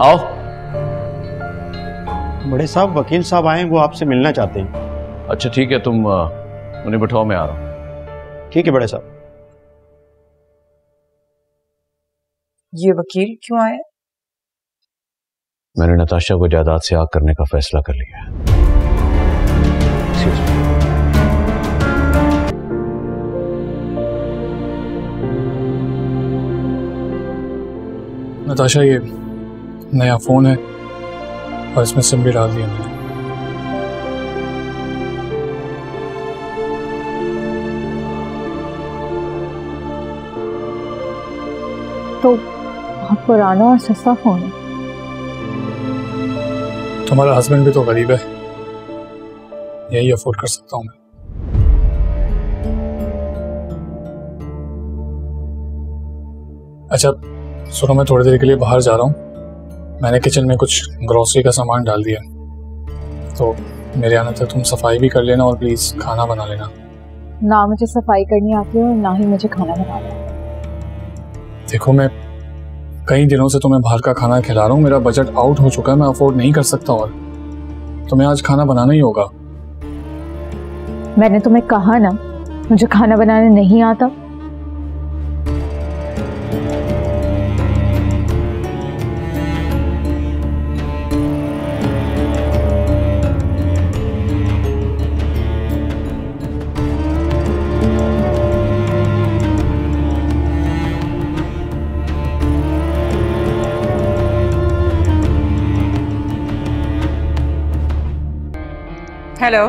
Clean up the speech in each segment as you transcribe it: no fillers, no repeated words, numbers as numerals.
आओ। बड़े साहब, वकील साहब आए हैं, वो आपसे मिलना चाहते हैं। अच्छा ठीक है, तुम उन्हें बिठाओ, मैं आ रहा हूं। ठीक है बड़े साहब। ये वकील क्यों आए? मैंने नताशा को जायदाद से आग करने का फैसला कर लिया है। नताशा, ये नया फोन है और इसमें सिम भी डाल दिया मैंने। तो बहुत पुराना और सस्ता फोन है। तुम्हारा हस्बैंड भी तो गरीब है, यही अफोर्ड कर सकता हूँ मैं। अच्छा सुनो, मैं थोड़ी देर के लिए बाहर जा रहा हूँ। मैंने किचन में कुछ ग्रोसरी का सामान डाल दिया, तो मेरे आने तक तुम सफाई भी कर लेना और प्लीज खाना बना लेना। ना मुझे सफाई करनी आती है और ना ही मुझे खाना बनाना। देखो, मैं कई दिनों से तुम्हें बाहर का खाना खिला रहा हूँ, मेरा बजट आउट हो चुका है, मैं अफोर्ड नहीं कर सकता और तुम्हें आज खाना बनाना ही होगा। मैंने तुम्हें कहा ना, मुझे खाना बनाना नहीं आता। हेलो,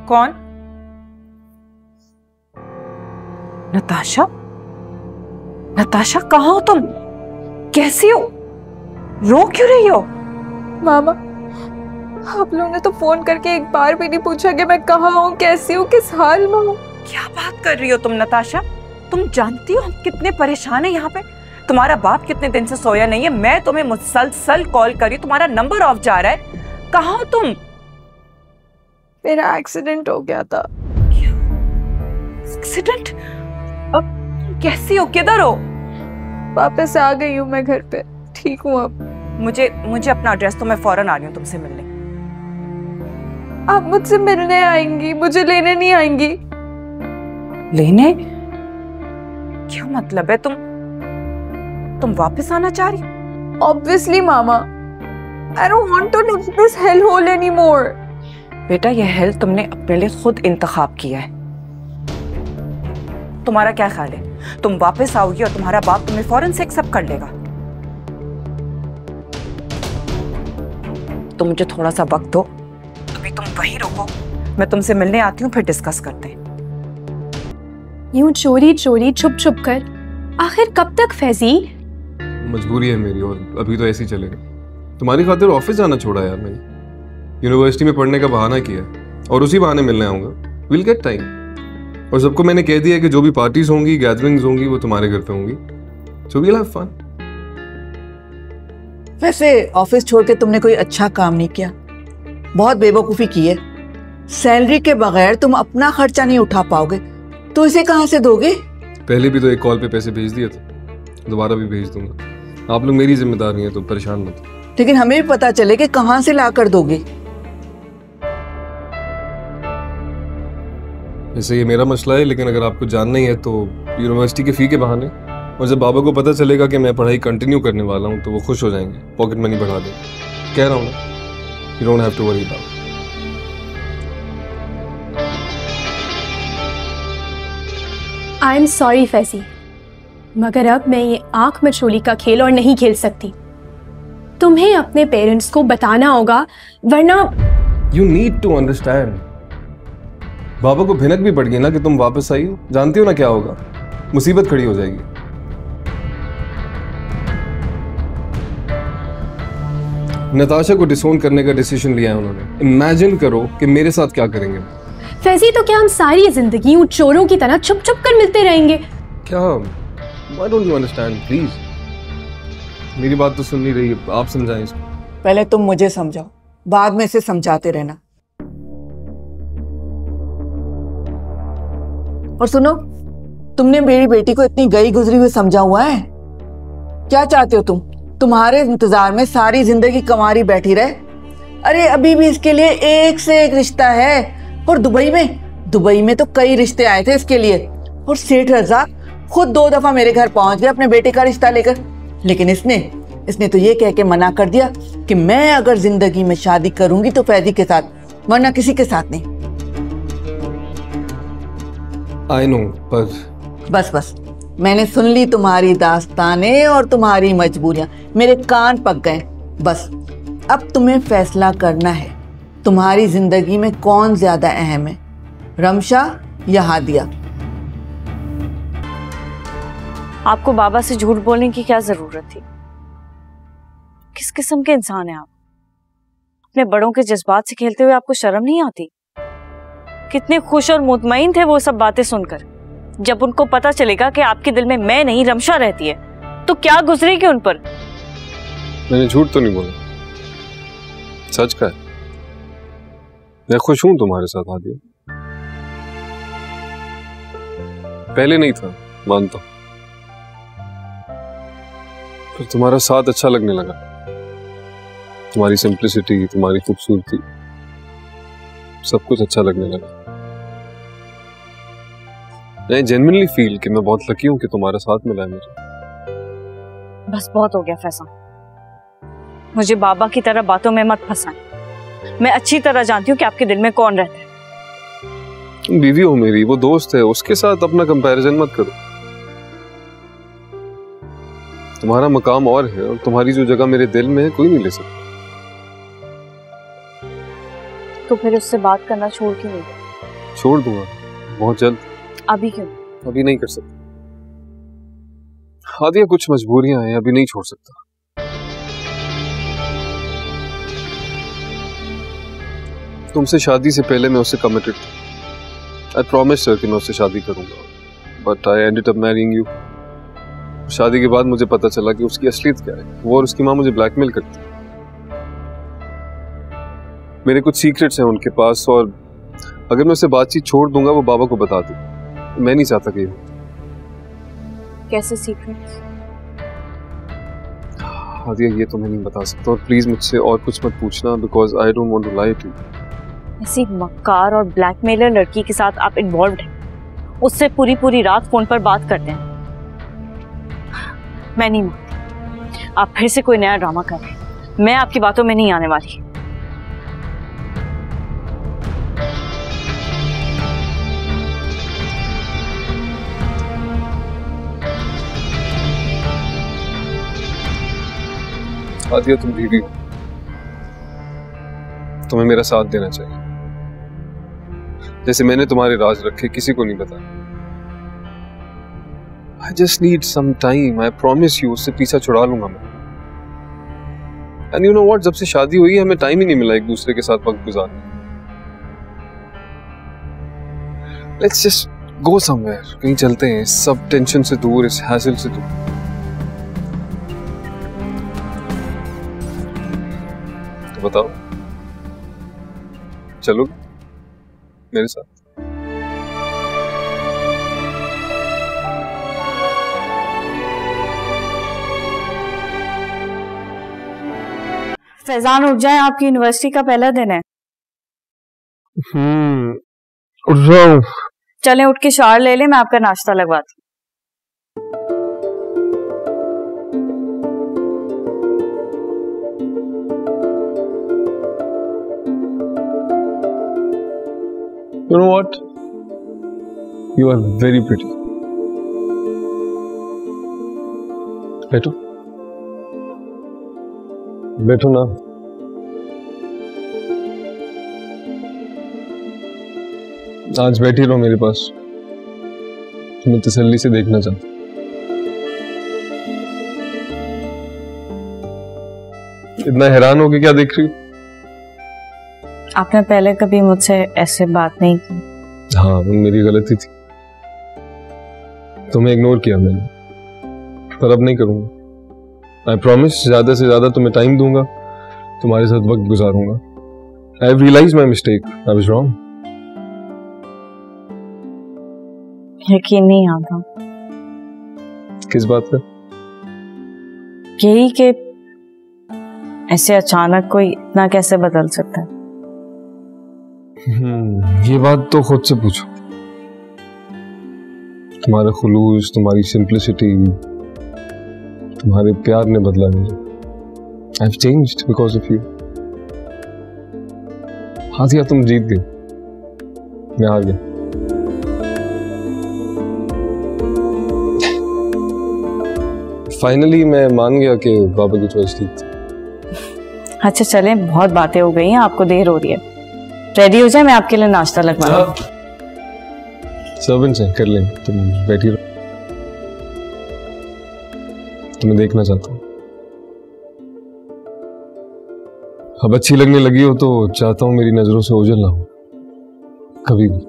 कौन? नताशा? नताशा कहाँ हो तुम? कैसी हो? रो क्यों रही हो? मामा, आप लोगों ने तो फोन करके एक बार भी नहीं पूछा कि मैं कहाँ हूँ, कैसी हूँ, किस हाल में हूँ। क्या बात कर रही हो तुम नताशा? तुम जानती हो हम कितने परेशान हैं यहाँ पे? तुम्हारा बाप कितने दिन से सोया नहीं है, मैं तुम्हें मुसलसल कॉल कर रही हूँ, तुम्हारा नंबर ऑफ जा रहा है। कहाँ हो तुम? मेरा एक्सीडेंट हो गया था। एक्सीडेंट? अब कैसी हो, किधर हो? वापस आ गई हूँ मैं घर पे, ठीक हूँ अब। मुझे अपना एड्रेस तो, मैं फौरन आ रही हूँ तुमसे मिलने। आप मुझसे मिलने आएंगी, मुझे लेने नहीं आएंगी? लेने? क्या मतलब है? तुम वापस आना चाह रही हो? Obviously mama, I don't want to live this hellhole anymore. बेटा, यह हेल तुमने अपने लिए खुद इंतखाब किया है। तुम्हारा क्या ख्याल है? तुम वापस आओगी और तुम्हारा बाप तुम्हें फौरन से एक्सेप्ट कर लेगा? तो मुझे थोड़ा सा वक्त दो, अभी तुम वहीं रुको, मैं तुमसे मिलने आती हूँ, फिर डिस्कस करते हैं। यूं चोरी चोरी छुप छुप कर आखिर कब तक फैजी? मजबूरी है मेरी और अभी तो ऐसे ही चलेगा। तुम्हारी खातिर ऑफिस जाना छोड़ा यार मैंने, यूनिवर्सिटी में पढ़ने का बहाना किया और उसी बहाने मिलने आऊंगा। Will get time. और सबको मैंने कह दिया कि जो भी पार्टीज होंगी, गैदरिंग्स होंगी, वो तुम्हारे घर पे होंगी। So we'll have fun. वैसे ऑफिस छोड़ के तुमने कोई अच्छा काम नहीं किया, बहुत बेवकूफ़ी की है। सैलरी के बगैर तुम अपना खर्चा नहीं उठा पाओगे, तो इसे कहाँ से दोगे? पहले भी तो एक कॉल पे पैसे भेज दिए थे, दोबारा भी भेज दूंगा। आप लोग मेरी जिम्मेदारी हैं तो परेशान मत। लेकिन हमें भी पता चले कि कहाँ से ला कर दोगे। वैसे ये मेरा मसला है, लेकिन अगर आपको जानना ही है तो यूनिवर्सिटी के फी के बहाने, और जब बाबा को पता चलेगा कि मैं पढ़ाई कंटिन्यू करने वाला हूँ तो वो खुश हो जाएंगे, पॉकेट मनी बढ़ा देंगे। कह रहा हूँ ना, you don't have to worry about. I am sorry Faizi, मगर अब मैं ये आंख मचोली का खेल और नहीं खेल सकती। तुम्हें अपने पेरेंट्स को बताना होगा, वरना यू नीड टू अंडरस्टैंड। बाबा को भिनक भी पड़ गई ना कि तुम वापस आई हो। जानती हो ना क्या होगा, मुसीबत खड़ी हो जाएगी। नताशा को डिसोन करने का डिसीजन लिया है उन्होंने। इमेजिन करो कि मेरे साथ क्या करेंगे। फैजी, तो क्या हम सारी जिंदगी उन चोरों की तरह छुप छुप कर मिलते रहेंगे? क्या? Why don't you understand, please? मेरी बात तो सुन नहीं रही, आप समझाएं इसको। पहले तुम मुझे समझाओ, बाद में इसे समझाते रहना। और सुनो, तुमने मेरी बेटी को इतनी गई गुजरी हुई समझा हुआ है, क्या चाहते हो तुम? तुम्हारे इंतजार में सारी जिंदगी कंवारी बैठी रहे। अरे अभी भी इसके लिए एक से एक रिश्ता है। और दुबई में तो कई रिश्ते आए थे इसके लिए। और सेठ रज़ाक खुद 2 दफा मेरे घर पहुंच गए अपने बेटे का रिश्ता लेकर। लेकिन इसने तो ये कह के मना कर दिया कि मैं अगर जिंदगी में शादी करूंगी तो फैजी के साथ, वरना किसी के साथ नहीं। आई नो, पर बस मैंने सुन ली तुम्हारी दास्तानें और तुम्हारी मजबूरियां, मेरे कान पक गए। बस अब तुम्हें फैसला करना है, तुम्हारी जिंदगी में कौन ज्यादा अहम है, रमशा या हादिया? आपको बाबा से झूठ बोलने की क्या जरूरत थी? किस किस्म के इंसान हैं आप? अपने बड़ों के जज्बात से खेलते हुए आपको शर्म नहीं आती? कितने खुश और मुतमईन थे वो सब बातें सुनकर। जब उनको पता चलेगा कि आपके दिल में मैं नहीं रमशा रहती है, तो क्या गुजरेगी उन पर? मैंने झूठ तो नहीं बोला, सच का है। मैं खुश हूं तुम्हारे साथ हादिया। पहले नहीं था, मानता हूं, पर तुम्हारा साथ अच्छा लगने लगा। तुम्हारी सिंप्लिसिटी, तुम्हारी खूबसूरती, सब कुछ अच्छा लगने लगा। मैं जेन्युइनली फील कि मैं बहुत लकी हूं कि तुम्हारा साथ मिला है मुझे। बस बहुत हो गया फैसल, मुझे बाबा की तरह बातों में मत फंसाएं। मैं अच्छी तरह जानती हूँ कि आपके दिल में कौन रहता है। तुम बीवी हो मेरी, वो दोस्त है, उसके साथ अपना कंपैरिजन मत करो। तुम्हारा मकाम और है और तुम्हारी जो जगह मेरे दिल में है कोई नहीं ले सकता। तो फिर उससे बात करना छोड़ क्यों नहीं? छोड़ दूंगा बहुत जल्द। अभी क्यों? अभी नहीं कर सकता हादिया, कुछ मजबूरियां हैं, अभी नहीं छोड़ सकता। तुमसे शादी से पहले मैं उससे कमिटेड था। आई प्रॉमिस सर कि मैं उससे शादी करूंगा, but I ended up marrying you. शादी के बाद मुझे पता चला कि उसकी असलियत क्या है। वो और उसकी माँ मुझे ब्लैकमेल करती है। मेरे कुछ सीक्रेट्स हैं उनके पास, और अगर मैं उससे बातचीत छोड़ दूंगा वो बाबा को बता दूं। मैं नहीं चाहता कि कैसे सीक्रेट्स? हादिया ये तो मैं नहीं बता सकता, और प्लीज मुझसे और कुछ मत पूछना, because I don't want to lie to you. ऐसी मक्कार और ब्लैकमेलर लड़की के साथ आप इन्वॉल्व्ड हैं, उससे पूरी रात फोन पर बात करते हैं। मैं नहीं मानती, आप फिर से कोई नया ड्रामा कर रहे हैं। मैं आपकी बातों में नहीं आने वाली। हादिया तुम बीवी हो, तुम्हें मेरा साथ देना चाहिए। जैसे मैंने तुम्हारे राज रखे, किसी को नहीं बताया। I just need some time. I promise you, उससे पीछा छुड़ा लूंगा मैं। And you know what? जब से शादी हुई है हमें टाइम ही नहीं मिला एक दूसरे के साथ वक्त गुजारने। Let's just go somewhere. कहीं चलते हैं, सब टेंशन से दूर, इस हैसल से दूर। तो बताओ, चलोगे मेरे साथ? फैजान उठ जाए, आपकी यूनिवर्सिटी का पहला दिन है। उठ जाओ। चलें, उठ के शावर ले लें, मैं आपका नाश्ता लगवाती हूँ। You know what? You are very pretty. बैठो, बैठो ना। आज बैठी रहो मेरे पास, तुम्हें तसल्ली से देखना चाहता। इतना हैरान हो के क्या देख रही हो? आपने पहले कभी मुझसे ऐसे बात नहीं की। हाँ, वो मेरी गलती थी, तुम्हें इग्नोर किया मैंने, पर अब नहीं करूंगा। आई प्रॉमिस, ज्यादा से ज्यादा तुम्हें टाइम दूंगा, तुम्हारे साथ वक्त गुजारूंगा। I have realised my mistake, I was wrong. यकीन नहीं आता। किस बात का? यही कि ऐसे अचानक कोई इतना कैसे बदल सकता है? ये बात तो खुद से पूछो। तुम्हारे खुलूस, तुम्हारी सिंप्लिसिटी, तुम्हारे प्यार ने बदला मुझे। I've changed because of you. हासिया तुम जीत गई, मैं हार गया। फाइनली मैं मान गया कि बाबा की चॉइस ठीक थी। अच्छा चलें, बहुत बातें हो गई हैं, आपको देर हो रही है, रेडी हो जाए, मैं आपके लिए नाश्ता लगवा रहा हूं। सर्वेंट्स हैं, कर लेंगे, तुम बैठी रहो, तुम्हें देखना चाहता हूँ। अब अच्छी लगने लगी हो तो चाहता हूँ मेरी नजरों से ओझल ना हो कभी भी।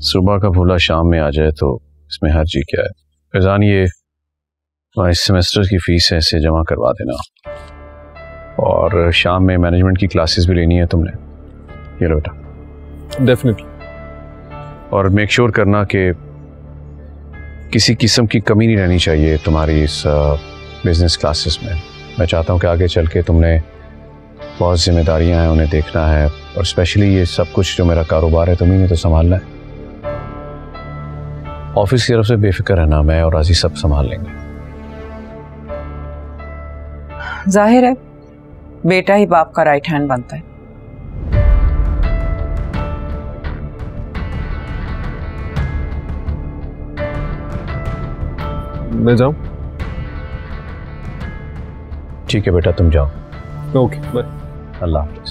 सुबह का भूला शाम में आ जाए तो इसमें हर्ज ही क्या है। फैजान, ये इस सेमेस्टर की फीस है, इसे जमा करवा देना, और शाम में मैनेजमेंट की क्लासेस भी लेनी है तुमने। ये लो बेटा। डेफिनेटली। और मेक श्योर करना कि किसी किस्म की कमी नहीं रहनी चाहिए तुम्हारी इस बिजनेस क्लासेस में। मैं चाहता हूँ कि आगे चल के तुमने बहुत जिम्मेदारियां हैं, उन्हें देखना है, और स्पेशली ये सब कुछ जो मेरा कारोबार है तुम्हीं ने तो संभालना है। ऑफिस की तरफ से बेफिक्र रहना, मैं और राजी सब संभाल लेंगे। जाहिर है बेटा ही बाप का राइट हैंड बनता है। मैं जाऊं? ठीक है बेटा, तुम जाओ। Okay, bye. अल्लाह हाफिज।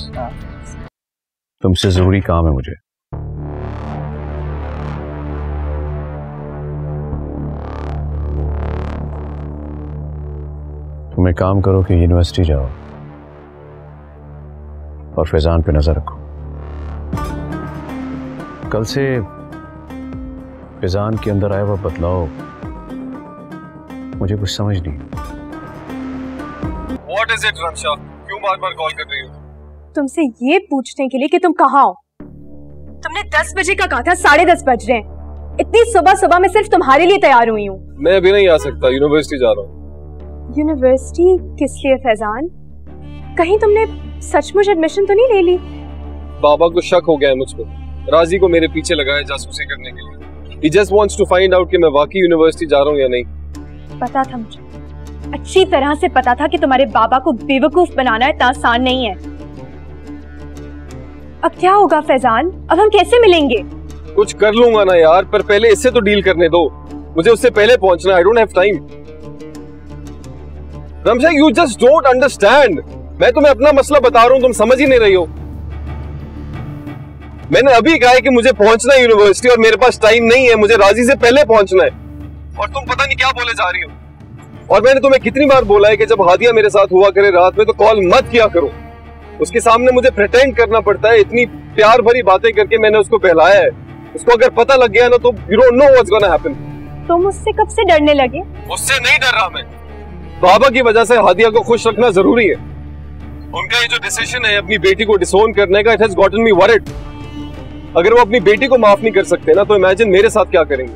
तुमसे जरूरी काम है मुझे। तुम एक काम करो कि यूनिवर्सिटी जाओ और फैजान पे नजर रखो। कल से फैजान के अंदर आया हुआ बदलाव मुझे कुछ समझ नहीं। What is it, Ramsha? क्यों बार-बार कॉल कर रही हो? तुमसे ये पूछने के लिए कि तुम कहाँ हो। तुमने 10 बजे का कहा था, 10:30 बज रहे हैं। इतनी सुबह सुबह मैं सिर्फ तुम्हारे लिए तैयार हुई हूँ। मैं अभी नहीं आ सकता, यूनिवर्सिटी जा रहा हूँ। यूनिवर्सिटी किस लिए फैजान? कहीं तुमने सचमुच एडमिशन तो नहीं ले ली? बाबा को शक हो गया है मुझ पर। राजी को मेरे पीछे लगाया जासूसी करने के लिए। He just wants to find out कि मैं वाकई यूनिवर्सिटी जा रहा हूँ या नहीं। पता था मुझे, अच्छी तरह से पता था कि तुम्हारे बाबा को बेवकूफ बनाना इतना आसान नहीं है। अब क्या होगा फैजान? अब हम कैसे मिलेंगे? कुछ कर लूंगा ना यार, पर पहले इससे तो डील करने दो। मुझे उससे पहले पहुंचना। I don't have time. Ramsha, you just don't understand. मैं तुम्हें अपना मसला बता रहा हूं, तुम समझ ही नहीं रही हो। मैंने अभी कहा है कि मुझे पहुंचना है यूनिवर्सिटी और मेरे पास टाइम नहीं है, मुझे राजी से पहले पहुंचना है। और तुम पता नहीं क्या बोले जा रही हो। और मैंने तुम्हें कितनी बार बोला है कि जब हादिया मेरे साथ हुआ करे रात में तो कॉल मत किया करो। उसके सामने मुझे प्रिटेंड करना पड़ता है। इतनी प्यार भरी बातें करके मैंने उसको बहलाया है। उसको अगर पता लग गया ना तो you don't know what's gonna happen. तुम उससे कब से डरने लगे? उससे नहीं डर रहा मैं। बाबा की वजह से हादिया को खुश रखना जरूरी है। उनका ये जो डिसीजन है अपनी बेटी को डिसोन करने का, it has gotten me worried. अगर वो अपनी बेटी को माफ नहीं कर सकते ना तो इमेजिन मेरे साथ क्या करेंगे।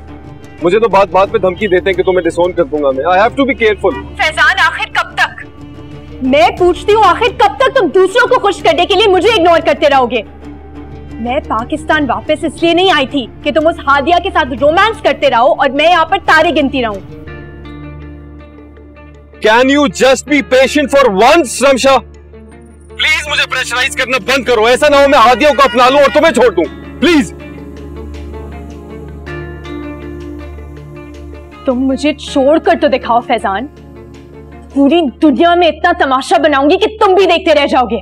मुझे तो बात बात पे धमकी देते हैं कि तुम्हें डिसोन कर दूंगा मैं। I have to be careful. Faizan, आखिर कब तक? मैं पूछती हूँ, आखिर कब तक तुम दूसरों को खुश करने के लिए मुझे इग्नोर करते रहोगे? मैं पाकिस्तान वापस इसलिए नहीं आई थी कि तुम उस हादिया के साथ रोमांस करते रहो और मैं यहाँ पर तारे गिनती रहूं। Can you just be patient for once Ramsha? Please मुझे प्रेशराइज करना बंद करो। ऐसा ना हो मैं हादिया को अपना लूं और तुम्हें छोड़ दूं। प्लीज। तुम मुझे छोड़कर तो दिखाओ फैजान। पूरी दुनिया में इतना तमाशा बनाऊंगी कि तुम भी देखते रह जाओगे।